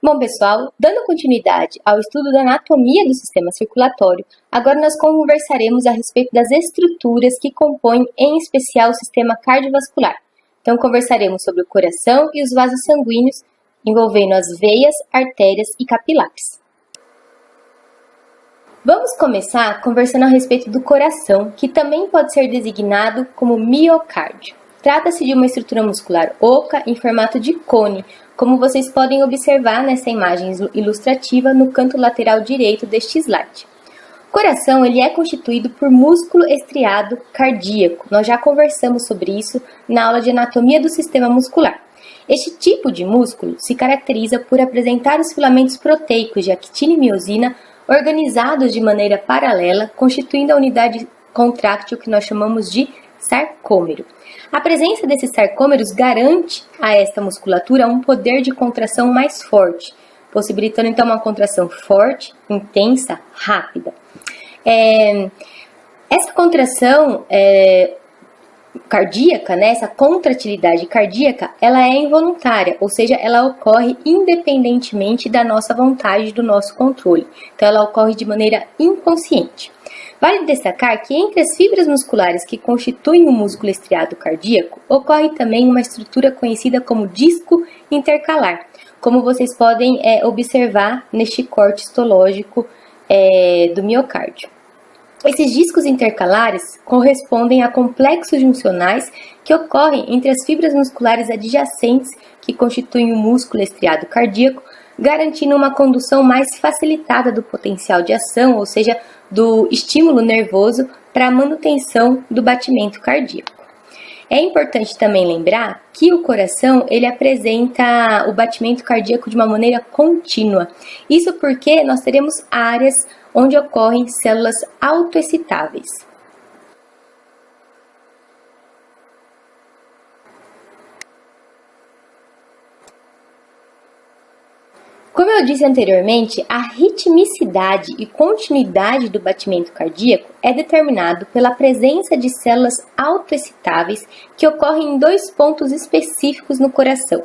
Bom, pessoal, dando continuidade ao estudo da anatomia do sistema circulatório, agora nós conversaremos a respeito das estruturas que compõem, em especial, o sistema cardiovascular. Então, conversaremos sobre o coração e os vasos sanguíneos, envolvendo as veias, artérias e capilares. Vamos começar conversando a respeito do coração, que também pode ser designado como miocárdio. Trata-se de uma estrutura muscular oca em formato de cone, como vocês podem observar nessa imagem ilustrativa no canto lateral direito deste slide. O coração ele é constituído por músculo estriado cardíaco. Nós já conversamos sobre isso na aula de anatomia do sistema muscular. Este tipo de músculo se caracteriza por apresentar os filamentos proteicos de actina e miosina organizados de maneira paralela, constituindo a unidade contráctil que nós chamamos de sarcômero. A presença desses sarcômeros garante a esta musculatura um poder de contração mais forte, possibilitando então uma contração forte, intensa, rápida. Essa contração cardíaca, né, essa contratilidade cardíaca, ela é involuntária, ou seja, ela ocorre independentemente da nossa vontade, do nosso controle. Então, ela ocorre de maneira inconsciente. Vale destacar que entre as fibras musculares que constituem o músculo estriado cardíaco, ocorre também uma estrutura conhecida como disco intercalar, como vocês podem observar neste corte histológico do miocárdio. Esses discos intercalares correspondem a complexos juncionais que ocorrem entre as fibras musculares adjacentes que constituem o músculo estriado cardíaco, garantindo uma condução mais facilitada do potencial de ação, ou seja, do estímulo nervoso para a manutenção do batimento cardíaco. É importante também lembrar que o coração ele apresenta o batimento cardíaco de uma maneira contínua. Isso porque nós teremos áreas onde ocorrem células autoexcitáveis. Como eu disse anteriormente, a ritmicidade e continuidade do batimento cardíaco é determinado pela presença de células autoexcitáveis que ocorrem em dois pontos específicos no coração,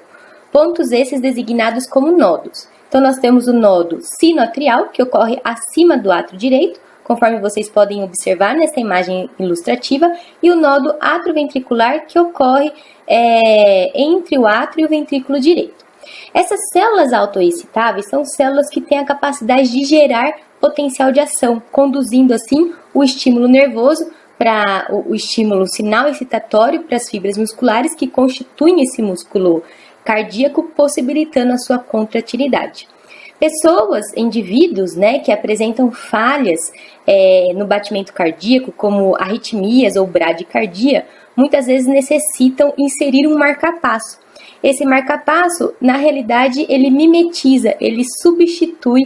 pontos esses designados como nodos. Então, nós temos o nodo sinoatrial, que ocorre acima do átrio direito, conforme vocês podem observar nessa imagem ilustrativa, e o nodo atrioventricular, que ocorre entre o átrio e o ventrículo direito. Essas células autoexcitáveis são células que têm a capacidade de gerar potencial de ação, conduzindo assim o estímulo nervoso para o estímulo sinal excitatório para as fibras musculares que constituem esse músculo cardíaco, possibilitando a sua contratilidade. Pessoas, indivíduos, né, que apresentam falhas no batimento cardíaco, como arritmias ou bradicardia, muitas vezes necessitam inserir um marcapasso. Esse marcapasso, na realidade, ele mimetiza, ele substitui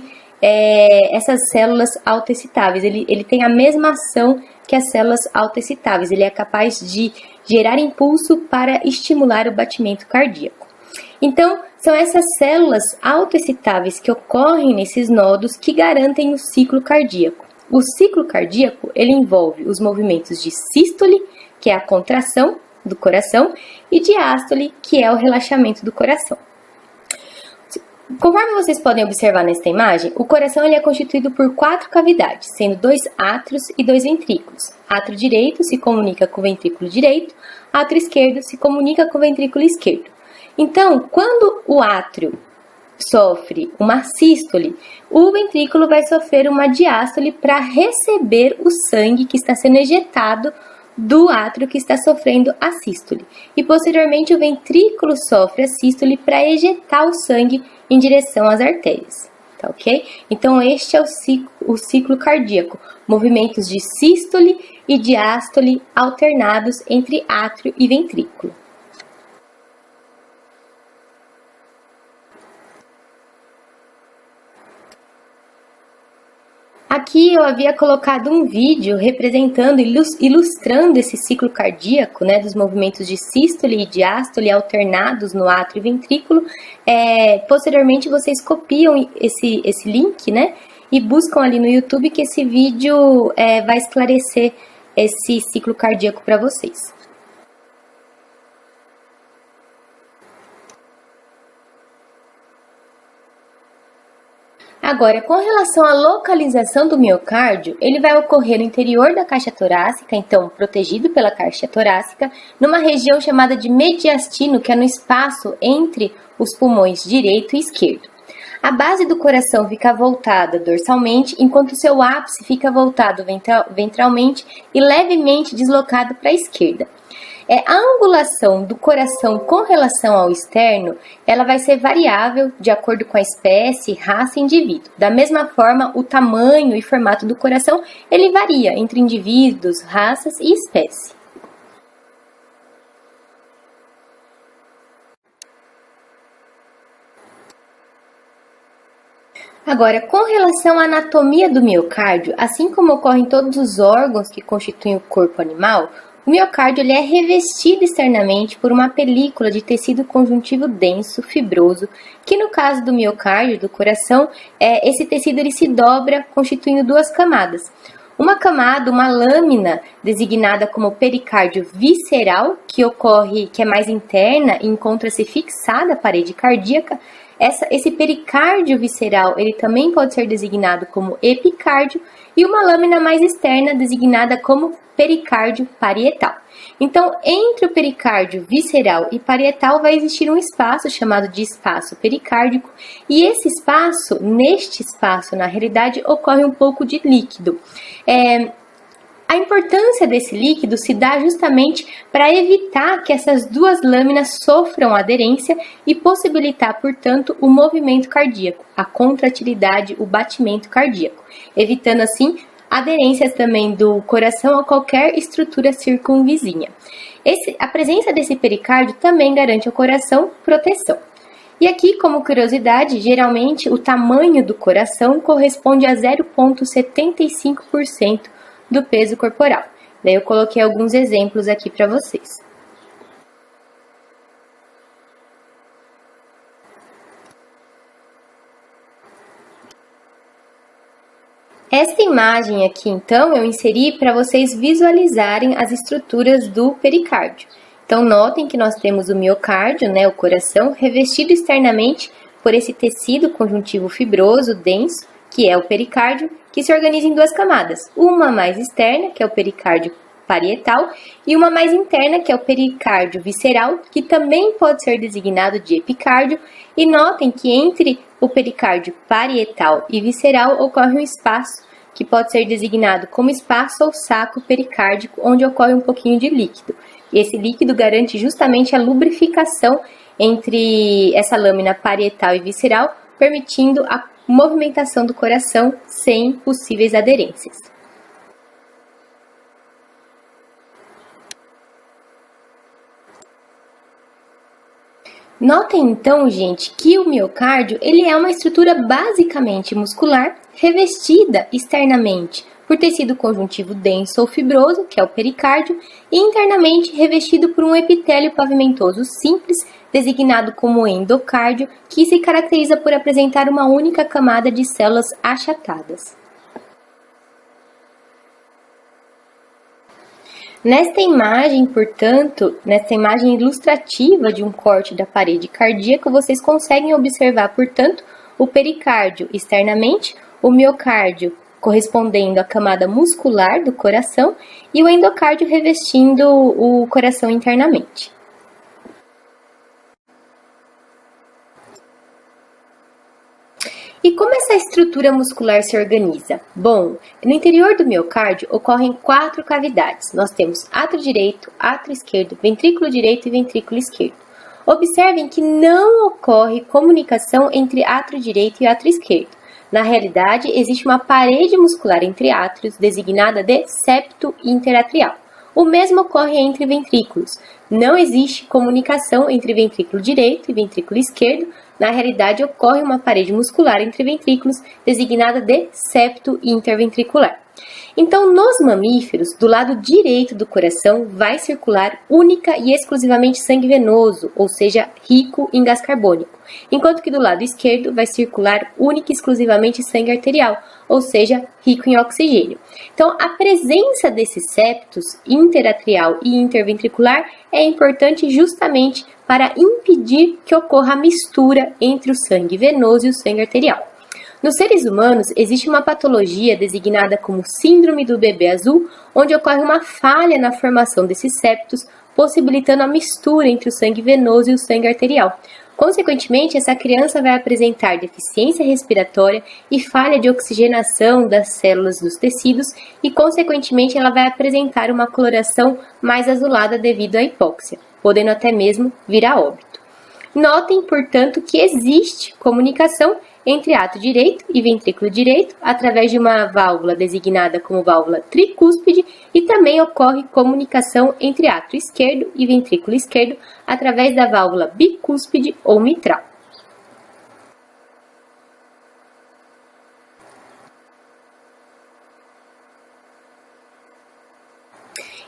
essas células autoexcitáveis. Ele tem a mesma ação que as células autoexcitáveis. Ele é capaz de gerar impulso para estimular o batimento cardíaco. Então, são essas células autoexcitáveis que ocorrem nesses nodos que garantem o ciclo cardíaco. O ciclo cardíaco, ele envolve os movimentos de sístole, que é a contração do coração, e diástole, que é o relaxamento do coração. Conforme vocês podem observar nesta imagem, o coração ele é constituído por 4 cavidades, sendo 2 átrios e 2 ventrículos. Átrio direito se comunica com o ventrículo direito, átrio esquerdo se comunica com o ventrículo esquerdo. Então, quando o átrio sofre uma sístole, o ventrículo vai sofrer uma diástole para receber o sangue que está sendo ejetado do átrio que está sofrendo a sístole. E posteriormente o ventrículo sofre a sístole para ejetar o sangue em direção às artérias. Tá ok? Então este é o ciclo cardíaco. Movimentos de sístole e diástole alternados entre átrio e ventrículo. Aqui eu havia colocado um vídeo representando, ilustrando esse ciclo cardíaco, né, dos movimentos de sístole e diástole alternados no átrio e ventrículo. Posteriormente vocês copiam esse link, né, e buscam ali no YouTube que esse vídeo vai esclarecer esse ciclo cardíaco para vocês. Agora, com relação à localização do miocárdio, ele vai ocorrer no interior da caixa torácica, então protegido pela caixa torácica, numa região chamada de mediastino, que é no espaço entre os pulmões direito e esquerdo. A base do coração fica voltada dorsalmente, enquanto seu ápice fica voltado ventralmente e levemente deslocado para a esquerda. A angulação do coração com relação ao externo, ela vai ser variável de acordo com a espécie, raça e indivíduo. Da mesma forma, o tamanho e formato do coração, ele varia entre indivíduos, raças e espécie. Agora, com relação à anatomia do miocárdio, assim como ocorre em todos os órgãos que constituem o corpo animal, o miocárdio ele é revestido externamente por uma película de tecido conjuntivo denso, fibroso, que no caso do miocárdio, do coração, esse tecido ele se dobra, constituindo duas camadas. Uma camada, uma lâmina, designada como pericárdio visceral, que é mais interna e encontra-se fixada à parede cardíaca. Esse pericárdio visceral ele também pode ser designado como epicárdio, e uma lâmina mais externa designada como pericárdio parietal. Então, entre o pericárdio visceral e parietal vai existir um espaço chamado de espaço pericárdico, e neste espaço, na realidade, ocorre um pouco de líquido. A importância desse líquido se dá justamente para evitar que essas duas lâminas sofram aderência e possibilitar, portanto, o movimento cardíaco, a contratilidade, o batimento cardíaco, evitando assim aderências também do coração a qualquer estrutura circunvizinha. A presença desse pericárdio também garante ao coração proteção. E aqui, como curiosidade, geralmente o tamanho do coração corresponde a 0,75% do peso corporal. Daí eu coloquei alguns exemplos aqui para vocês. Esta imagem aqui, então, eu inseri para vocês visualizarem as estruturas do pericárdio. Então, notem que nós temos o miocárdio, o coração, revestido externamente por esse tecido conjuntivo fibroso, denso, que é o pericárdio, que se organiza em duas camadas. Uma mais externa, que é o pericárdio parietal, e uma mais interna, que é o pericárdio visceral, que também pode ser designado de epicárdio. E notem que entre o pericárdio parietal e visceral ocorre um espaço, que pode ser designado como espaço ou saco pericárdico, onde ocorre um pouquinho de líquido. E esse líquido garante justamente a lubrificação entre essa lâmina parietal e visceral, permitindo a movimentação do coração sem possíveis aderências. Notem então, gente, que o miocárdio ele é uma estrutura basicamente muscular revestida externamente por tecido conjuntivo denso ou fibroso, que é o pericárdio, e internamente revestido por um epitélio pavimentoso simples, designado como endocárdio, que se caracteriza por apresentar uma única camada de células achatadas. Nesta imagem, portanto, nesta imagem ilustrativa de um corte da parede cardíaca, vocês conseguem observar, portanto, o pericárdio externamente, o miocárdio correspondendo à camada muscular do coração e o endocárdio revestindo o coração internamente. E como essa estrutura muscular se organiza? Bom, no interior do miocárdio ocorrem 4 cavidades. Nós temos átrio direito, átrio esquerdo, ventrículo direito e ventrículo esquerdo. Observem que não ocorre comunicação entre átrio direito e átrio esquerdo. Na realidade, existe uma parede muscular entre átrios, designada de septo interatrial. O mesmo ocorre entre ventrículos. Não existe comunicação entre ventrículo direito e ventrículo esquerdo. Na realidade, ocorre uma parede muscular entre ventrículos, designada de septo interventricular. Então, nos mamíferos, do lado direito do coração vai circular única e exclusivamente sangue venoso, ou seja, rico em gás carbônico, enquanto que do lado esquerdo vai circular única e exclusivamente sangue arterial, ou seja, rico em oxigênio. Então, a presença desses septos interatrial e interventricular é importante justamente para impedir que ocorra a mistura entre o sangue venoso e o sangue arterial. Nos seres humanos, existe uma patologia designada como síndrome do bebê azul, onde ocorre uma falha na formação desses septos, possibilitando a mistura entre o sangue venoso e o sangue arterial. Consequentemente, essa criança vai apresentar deficiência respiratória e falha de oxigenação das células dos tecidos e, consequentemente, ela vai apresentar uma coloração mais azulada devido à hipóxia, podendo até mesmo vir a óbito. Notem, portanto, que existe comunicação entre átrio direito e ventrículo direito através de uma válvula designada como válvula tricúspide e também ocorre comunicação entre átrio esquerdo e ventrículo esquerdo através da válvula bicúspide ou mitral.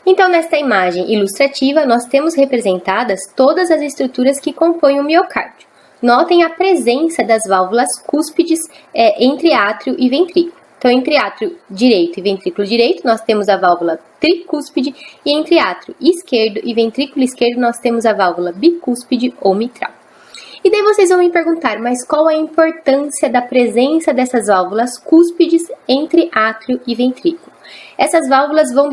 Então, nesta imagem ilustrativa, nós temos representadas todas as estruturas que compõem o miocárdio. Notem a presença das válvulas cúspides entre átrio e ventrículo. Então, entre átrio direito e ventrículo direito, nós temos a válvula tricúspide e entre átrio esquerdo e ventrículo esquerdo, nós temos a válvula bicúspide ou mitral. E daí vocês vão me perguntar, mas qual a importância da presença dessas válvulas cúspides entre átrio e ventrículo? Essas válvulas vão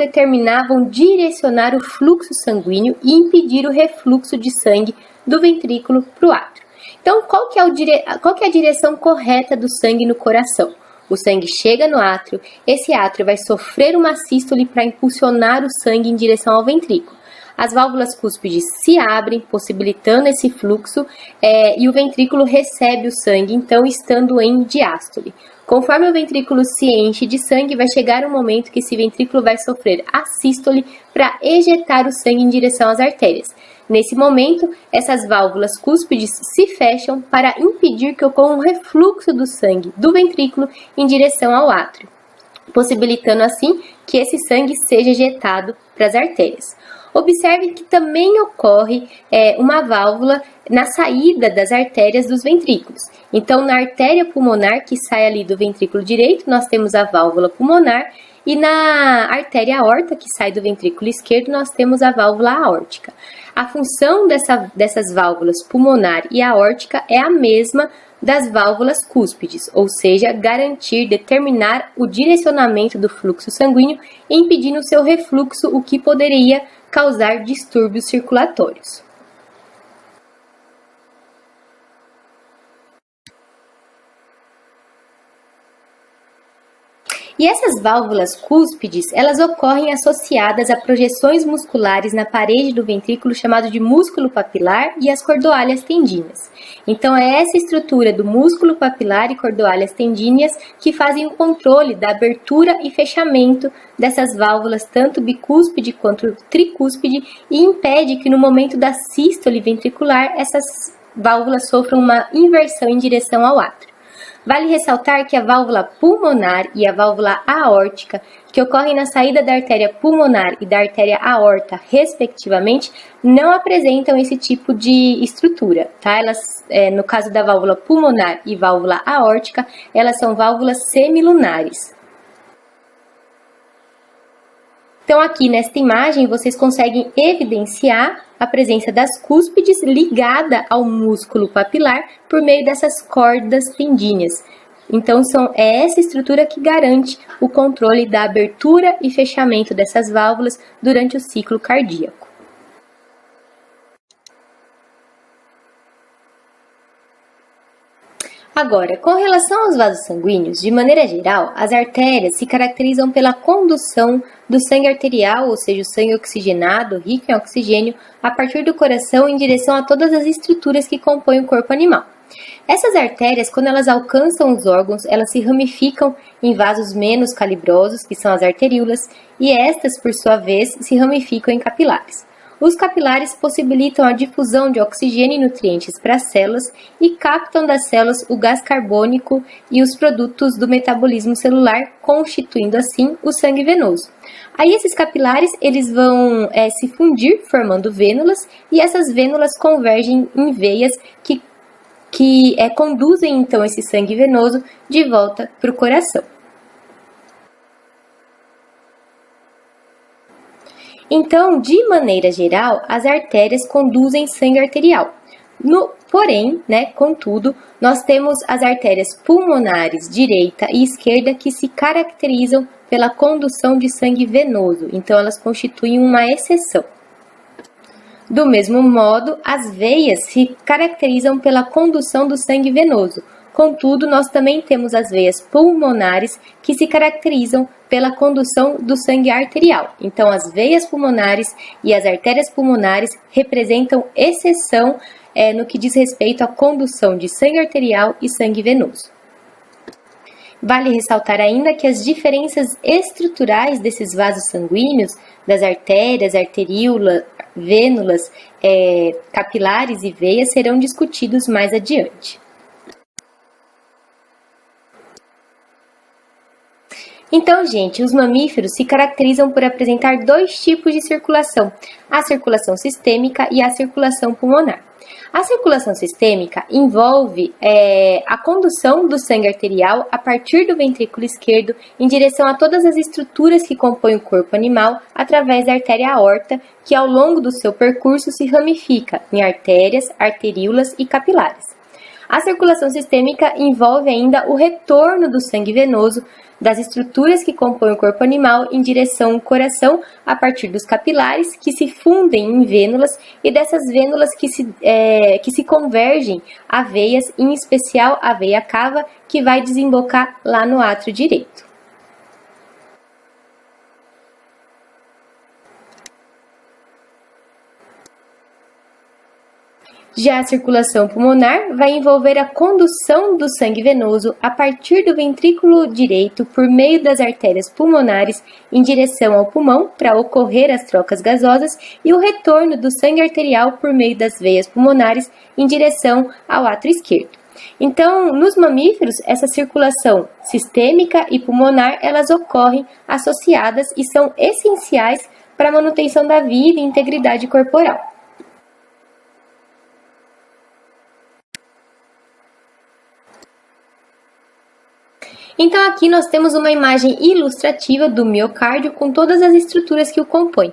direcionar o fluxo sanguíneo e impedir o refluxo de sangue do ventrículo para o átrio. Então, qual que é a direção correta do sangue no coração? O sangue chega no átrio, esse átrio vai sofrer uma sístole para impulsionar o sangue em direção ao ventrículo. As válvulas cúspides se abrem, possibilitando esse fluxo, e o ventrículo recebe o sangue, então estando em diástole. Conforme o ventrículo se enche de sangue, vai chegar um momento que esse ventrículo vai sofrer a sístole para ejetar o sangue em direção às artérias. Nesse momento, essas válvulas cúspides se fecham para impedir que ocorra um refluxo do sangue do ventrículo em direção ao átrio, possibilitando assim que esse sangue seja ejetado para as artérias. Observe que também ocorre uma válvula na saída das artérias dos ventrículos. Então, na artéria pulmonar que sai ali do ventrículo direito, nós temos a válvula pulmonar e na artéria aorta que sai do ventrículo esquerdo, nós temos a válvula aórtica. A função dessas válvulas pulmonar e aórtica é a mesma das válvulas cúspides, ou seja, determinar o direcionamento do fluxo sanguíneo, impedindo o seu refluxo, o que poderia causar distúrbios circulatórios. E essas válvulas cúspides, elas ocorrem associadas a projeções musculares na parede do ventrículo chamado de músculo papilar e as cordoalhas tendíneas. Então, é essa estrutura do músculo papilar e cordoalhas tendíneas que fazem o controle da abertura e fechamento dessas válvulas, tanto bicúspide quanto tricúspide, e impede que no momento da sístole ventricular, essas válvulas sofram uma inversão em direção ao átrio. Vale ressaltar que a válvula pulmonar e a válvula aórtica, que ocorrem na saída da artéria pulmonar e da artéria aorta, respectivamente, não apresentam esse tipo de estrutura, tá? Elas, no caso da válvula pulmonar e válvula aórtica, elas são válvulas semilunares. Então, aqui nesta imagem, vocês conseguem evidenciar a presença das cúspides ligada ao músculo papilar por meio dessas cordas tendíneas. Então, é essa estrutura que garante o controle da abertura e fechamento dessas válvulas durante o ciclo cardíaco. Agora, com relação aos vasos sanguíneos, de maneira geral, as artérias se caracterizam pela condução do sangue arterial, ou seja, o sangue oxigenado, rico em oxigênio, a partir do coração em direção a todas as estruturas que compõem o corpo animal. Essas artérias, quando elas alcançam os órgãos, elas se ramificam em vasos menos calibrosos, que são as arteríolas, e estas, por sua vez, se ramificam em capilares. Os capilares possibilitam a difusão de oxigênio e nutrientes para as células e captam das células o gás carbônico e os produtos do metabolismo celular, constituindo assim o sangue venoso. Aí esses capilares eles vão se fundir formando vênulas e essas vênulas convergem em veias que conduzem então esse sangue venoso de volta para o coração. Então, de maneira geral, as artérias conduzem sangue arterial. Porém, né, contudo, nós temos as artérias pulmonares direita e esquerda que se caracterizam pela condução de sangue venoso, então elas constituem uma exceção. Do mesmo modo, as veias se caracterizam pela condução do sangue venoso. Contudo, nós também temos as veias pulmonares que se caracterizam pela condução do sangue arterial. Então, as veias pulmonares e as artérias pulmonares representam exceção no que diz respeito à condução de sangue arterial e sangue venoso. Vale ressaltar ainda que as diferenças estruturais desses vasos sanguíneos, das artérias, arteríolas, vênulas, capilares e veias serão discutidos mais adiante. Então, gente, os mamíferos se caracterizam por apresentar dois tipos de circulação, a circulação sistêmica e a circulação pulmonar. A circulação sistêmica envolve a condução do sangue arterial a partir do ventrículo esquerdo em direção a todas as estruturas que compõem o corpo animal através da artéria aorta, que ao longo do seu percurso se ramifica em artérias, arteríolas e capilares. A circulação sistêmica envolve ainda o retorno do sangue venoso das estruturas que compõem o corpo animal em direção ao coração a partir dos capilares que se fundem em vênulas e dessas vênulas que se convergem a veias, em especial a veia cava, que vai desembocar lá no átrio direito. Já a circulação pulmonar vai envolver a condução do sangue venoso a partir do ventrículo direito por meio das artérias pulmonares em direção ao pulmão para ocorrer as trocas gasosas e o retorno do sangue arterial por meio das veias pulmonares em direção ao átrio esquerdo. Então, nos mamíferos, essa circulação sistêmica e pulmonar, elas ocorrem associadas e são essenciais para a manutenção da vida e integridade corporal. Então aqui nós temos uma imagem ilustrativa do miocárdio com todas as estruturas que o compõem.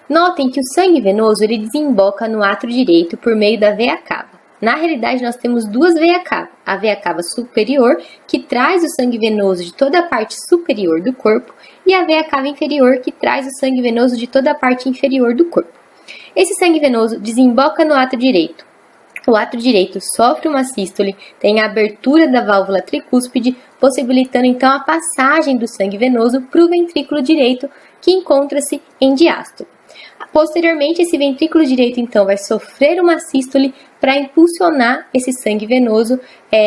Notem que o sangue venoso ele desemboca no átrio direito por meio da veia cava. Na realidade nós temos duas veias cava. A veia cava superior, que traz o sangue venoso de toda a parte superior do corpo, e a veia cava inferior, que traz o sangue venoso de toda a parte inferior do corpo. Esse sangue venoso desemboca no átrio direito. O átrio direito sofre uma sístole, tem a abertura da válvula tricúspide, possibilitando então a passagem do sangue venoso para o ventrículo direito, que encontra-se em diástole. Posteriormente, esse ventrículo direito então vai sofrer uma sístole para impulsionar esse sangue venoso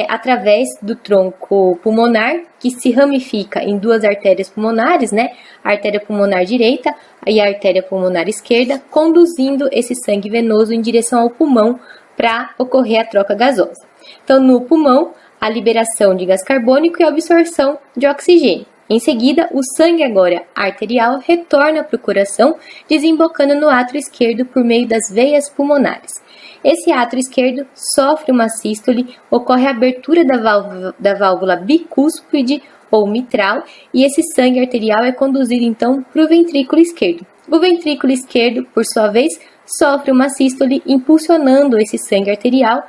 através do tronco pulmonar, que se ramifica em duas artérias pulmonares, né? A artéria pulmonar direita e a artéria pulmonar esquerda, conduzindo esse sangue venoso em direção ao pulmão para ocorrer a troca gasosa. Então, no pulmão, a liberação de gás carbônico e a absorção de oxigênio. Em seguida, o sangue agora arterial retorna para o coração, desembocando no átrio esquerdo por meio das veias pulmonares. Esse átrio esquerdo sofre uma sístole, ocorre a abertura da válvula bicúspide ou mitral, e esse sangue arterial é conduzido então para o ventrículo esquerdo. O ventrículo esquerdo, por sua vez, sofre uma sístole, impulsionando esse sangue arterial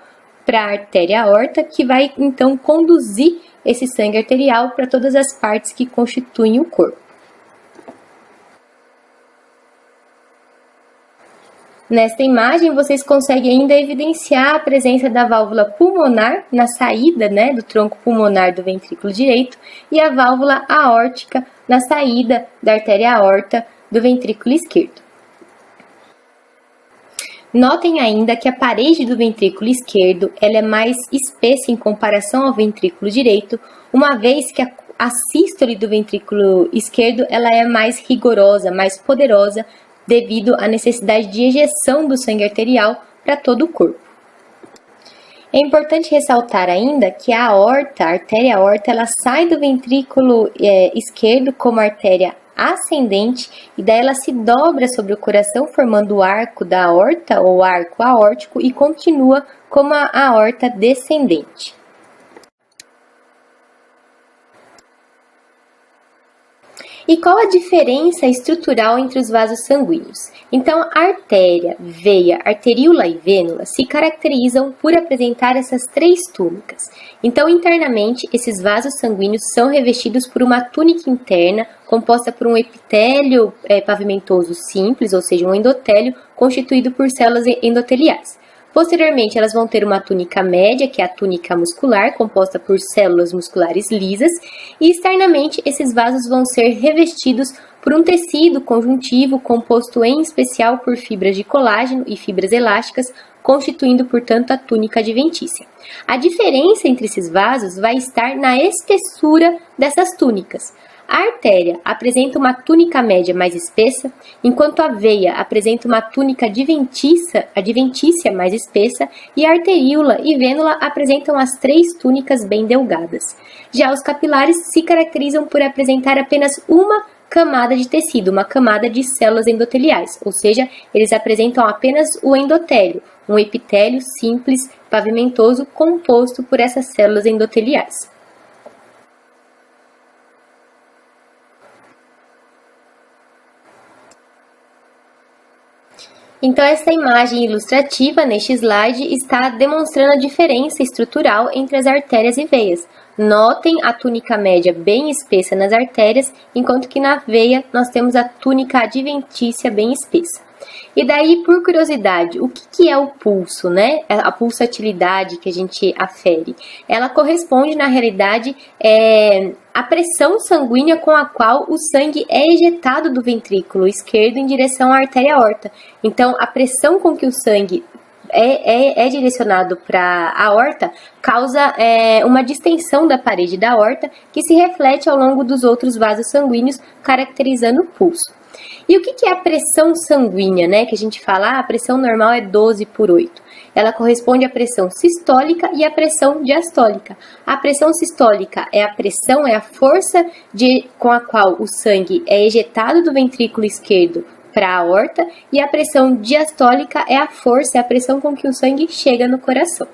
para a artéria aorta, que vai então conduzir esse sangue arterial para todas as partes que constituem o corpo. Nesta imagem, vocês conseguem ainda evidenciar a presença da válvula pulmonar na saída, né, do tronco pulmonar do ventrículo direito e a válvula aórtica na saída da artéria aorta do ventrículo esquerdo. Notem ainda que a parede do ventrículo esquerdo ela é mais espessa em comparação ao ventrículo direito, uma vez que a sístole do ventrículo esquerdo ela é mais rigorosa, mais poderosa, devido à necessidade de ejeção do sangue arterial para todo o corpo. É importante ressaltar ainda que a aorta, a artéria aorta, ela sai do ventrículo esquerdo como artéria ascendente e daí ela se dobra sobre o coração formando o arco da aorta ou arco aórtico e continua como a aorta descendente. E qual a diferença estrutural entre os vasos sanguíneos? Então, a artéria, veia, arteríola e vênula se caracterizam por apresentar essas três túnicas. Então, internamente, esses vasos sanguíneos são revestidos por uma túnica interna composta por um epitélio pavimentoso simples, ou seja, um endotélio constituído por células endoteliais. Posteriormente, elas vão ter uma túnica média, que é a túnica muscular, composta por células musculares lisas, e externamente esses vasos vão ser revestidos por um tecido conjuntivo composto em especial por fibras de colágeno e fibras elásticas, constituindo, portanto, a túnica adventícia. A diferença entre esses vasos vai estar na espessura dessas túnicas. A artéria apresenta uma túnica média mais espessa, enquanto a veia apresenta uma túnica adventícia mais espessa, e a arteríola e vênula apresentam as três túnicas bem delgadas. Já os capilares se caracterizam por apresentar apenas uma camada de tecido, uma camada de células endoteliais, ou seja, eles apresentam apenas o endotélio, um epitélio simples, pavimentoso, composto por essas células endoteliais. Então, essa imagem ilustrativa neste slide está demonstrando a diferença estrutural entre as artérias e veias. Notem a túnica média bem espessa nas artérias, enquanto que na veia nós temos a túnica adventícia bem espessa. E daí, por curiosidade, o que é o pulso, né? A pulsatilidade que a gente afere. Ela corresponde, na realidade, à pressão sanguínea com a qual o sangue é ejetado do ventrículo esquerdo em direção à artéria aorta. Então, a pressão com que o sangue é direcionado para a aorta causa uma distensão da parede da aorta que se reflete ao longo dos outros vasos sanguíneos, caracterizando o pulso. E o que é a pressão sanguínea, né? Que a gente fala, a pressão normal é 12/8. Ela corresponde à pressão sistólica e à pressão diastólica. A pressão sistólica é a força com a qual o sangue é ejetado do ventrículo esquerdo para a aorta, e a pressão diastólica é a pressão com que o sangue chega no coração.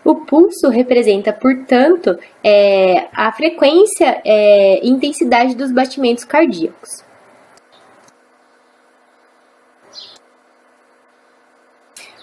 O pulso representa, portanto, a frequência e intensidade dos batimentos cardíacos.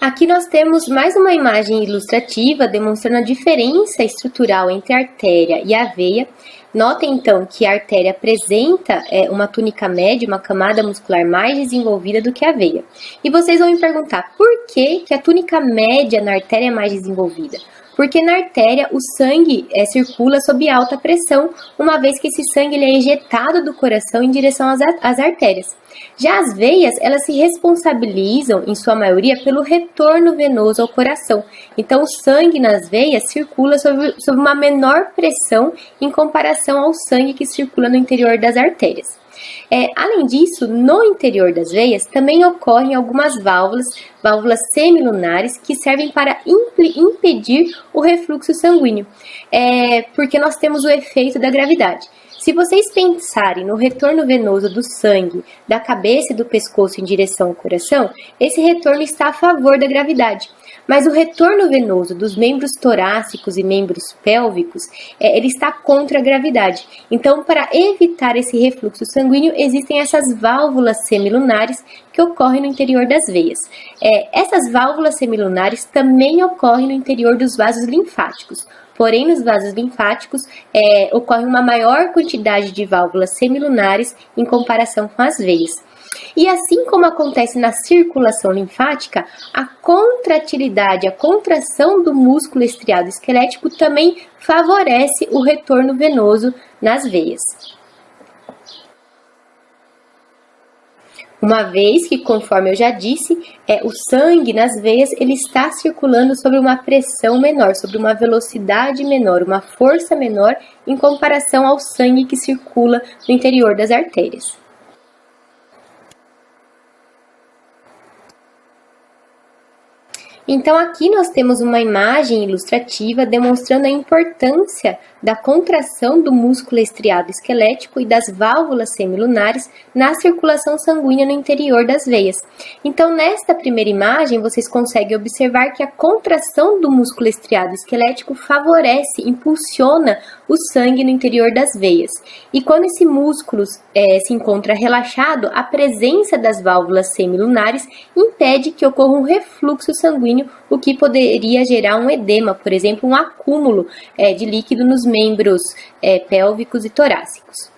Aqui nós temos mais uma imagem ilustrativa demonstrando a diferença estrutural entre a artéria e a veia. Notem então que a artéria apresenta uma túnica média, uma camada muscular mais desenvolvida do que a veia. E vocês vão me perguntar, por que a túnica média na artéria é mais desenvolvida? Porque na artéria o sangue circula sob alta pressão, uma vez que esse sangue ele é ejetado do coração em direção às artérias. Já as veias, elas se responsabilizam, em sua maioria, pelo retorno venoso ao coração. Então, o sangue nas veias circula sob uma menor pressão em comparação ao sangue que circula no interior das artérias. Além disso, no interior das veias também ocorrem algumas válvulas semilunares, que servem para impedir o refluxo sanguíneo, porque nós temos o efeito da gravidade. Se vocês pensarem no retorno venoso do sangue da cabeça e do pescoço em direção ao coração, esse retorno está a favor da gravidade. Mas o retorno venoso dos membros torácicos e membros pélvicos, ele está contra a gravidade. Então, para evitar esse refluxo sanguíneo, existem essas válvulas semilunares que ocorrem no interior das veias. Essas válvulas semilunares também ocorrem no interior dos vasos linfáticos. Porém, nos vasos linfáticos, ocorre uma maior quantidade de válvulas semilunares em comparação com as veias. E assim como acontece na circulação linfática, a contratilidade, a contração do músculo estriado esquelético também favorece o retorno venoso nas veias. Uma vez que, conforme eu já disse, o sangue nas veias ele está circulando sob uma pressão menor, sobre uma velocidade menor, uma força menor em comparação ao sangue que circula no interior das artérias. Então aqui nós temos uma imagem ilustrativa demonstrando a importância da contração do músculo estriado esquelético e das válvulas semilunares na circulação sanguínea no interior das veias. Então nesta primeira imagem vocês conseguem observar que a contração do músculo estriado esquelético favorece, impulsiona o sangue no interior das veias. E quando esse músculo se encontra relaxado, a presença das válvulas semilunares impede que ocorra um refluxo sanguíneo, o que poderia gerar um edema, por exemplo, um acúmulo de líquido nos membros pélvicos e torácicos.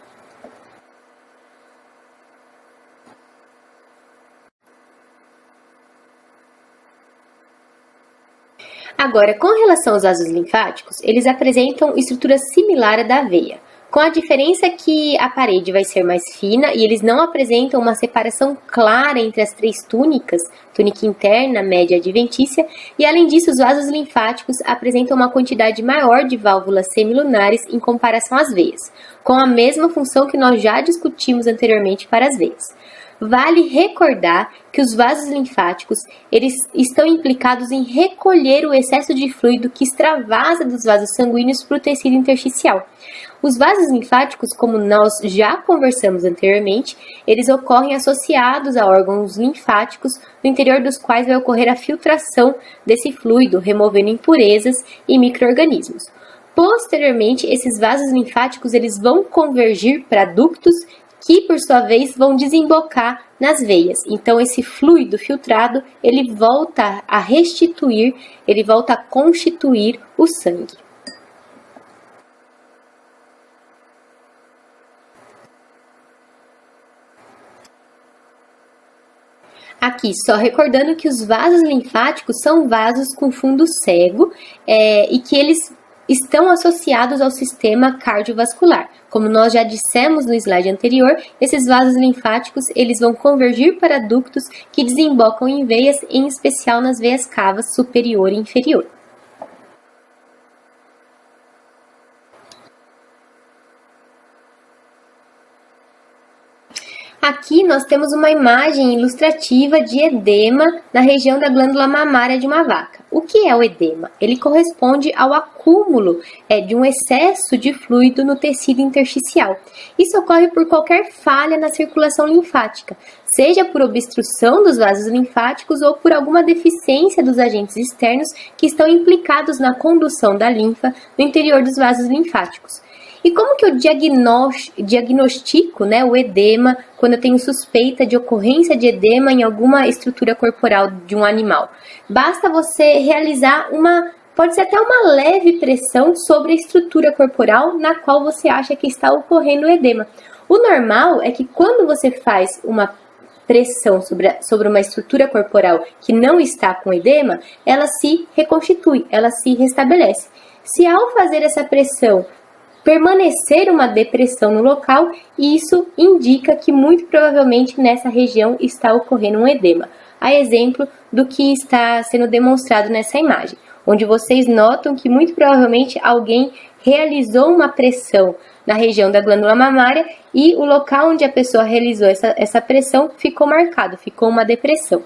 Agora, com relação aos vasos linfáticos, eles apresentam estrutura similar à da veia, com a diferença que a parede vai ser mais fina e eles não apresentam uma separação clara entre as três túnicas, túnica interna, média e adventícia, e além disso os vasos linfáticos apresentam uma quantidade maior de válvulas semilunares em comparação às veias, com a mesma função que nós já discutimos anteriormente para as veias. Vale recordar que os vasos linfáticos eles estão implicados em recolher o excesso de fluido que extravasa dos vasos sanguíneos para o tecido intersticial. Os vasos linfáticos, como nós já conversamos anteriormente, eles ocorrem associados a órgãos linfáticos, no interior dos quais vai ocorrer a filtração desse fluido, removendo impurezas e micro-organismos. Posteriormente, esses vasos linfáticos eles vão convergir para ductos que, por sua vez, vão desembocar nas veias. Então, esse fluido filtrado, ele volta a restituir, ele volta a constituir o sangue. Aqui, só recordando que os vasos linfáticos são vasos com fundo cego e que eles estão associados ao sistema cardiovascular. Como nós já dissemos no slide anterior, esses vasos linfáticos eles vão convergir para ductos que desembocam em veias, em especial nas veias cavas superior e inferior. Aqui nós temos uma imagem ilustrativa de edema na região da glândula mamária de uma vaca. O que é o edema? Ele corresponde ao acúmulo de um excesso de fluido no tecido intersticial. Isso ocorre por qualquer falha na circulação linfática, seja por obstrução dos vasos linfáticos ou por alguma deficiência dos agentes externos que estão implicados na condução da linfa no interior dos vasos linfáticos. E como que eu diagnostico o edema quando eu tenho suspeita de ocorrência de edema em alguma estrutura corporal de um animal? Basta você realizar pode ser até uma leve pressão sobre a estrutura corporal na qual você acha que está ocorrendo o edema. O normal é que quando você faz uma pressão sobre uma estrutura corporal que não está com edema, ela se reconstitui, ela se restabelece. Se ao fazer essa pressão permanecer uma depressão no local, isso indica que muito provavelmente nessa região está ocorrendo um edema. A exemplo do que está sendo demonstrado nessa imagem, onde vocês notam que muito provavelmente alguém realizou uma pressão na região da glândula mamária e o local onde a pessoa realizou essa pressão ficou marcado, ficou uma depressão.